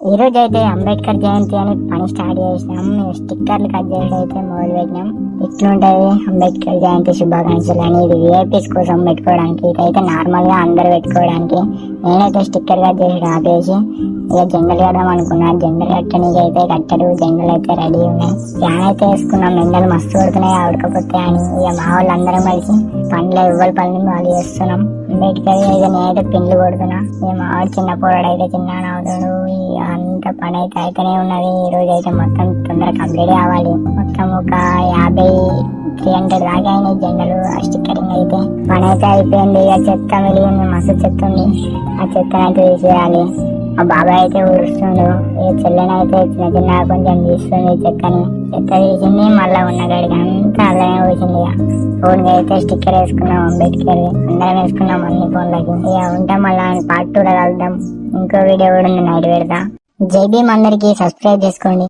ఈ రోజు అయితే అంబేద్కర్ జయంతి అని పని స్టార్ట్ చేసినాం. స్టిక్కర్లు కట్ చేసి అయితే మొదలు పెట్టినాం. ఇట్లుంటది అంబేద్కర్ జయంతి శుభాకాంక్షలు అని. ఇది విఐపీస్ కోసం పెట్టుకోవడానికి, ఇదైతే నార్మల్ గా అందరు పెట్టుకోవడానికి. నేనైతే స్టిక్కర్ కట్ చేసి ఆపేసి ఇక జెండలు కడదాం అనుకున్నా. జెండలు కట్టడానికి అయితే కట్టరు, జెండలు అయితే రెడీ ఉన్నాయి. ఫ్యాన్ అయితే వేసుకున్నాం. ఎండలు మస్తు పడుతున్నాయి ఉడకపోతే అని. ఇక మా వాళ్ళు అందరం కలిసి పనులు ఇవ్వాలి పనులు వాళ్ళు చేస్తున్నాం. అంబేద్కర్ ఇక నేనైతే పిన్లు కొడుతున్నా. ఇక మా వాడు చిన్న పోరాడు అయితే చిన్న అవుతాడు. అంత పని అయితే అయితేనే ఉన్నది. ఈ రోజు అయితే మొత్తం తొందరగా కంప్లీట్ కావాలి. మొత్తం ఒక 50-300 దాకా అయినాయి జెండలు స్టిక్కరింగ్ అయితే. పని అయితే అయిపోయింది. ఇక చెత్త వెలిగింది, మస్తు చెత్త ఉంది. ఆ చెత్తను అయితే తీసేయాలి. మా బాబాయ్ అయితే ఊరుస్తుండు. ఇక చెల్లెనైతే చిన్న చిన్న కొంచెం తీస్తుంది చెత్తని. చెత్త తీసింది, మళ్ళా ఉన్న గడికి అంతా అలానే పోసింది. ఇక ఫోన్ అయితే స్టిక్కర్ వేసుకున్నాం అంబేద్కర్, అందరం వేసుకున్నాం అన్ని ఫోన్లకి. ఇక ఉంటాం, మళ్ళా పార్ట్ 2 కలుద్దాం. ఇంకో వీడియో కూడా ఉంది, నైట్ పెడతా. జై భీమ్, అందరికి సబ్స్క్రైబ్ చేసుకోండి.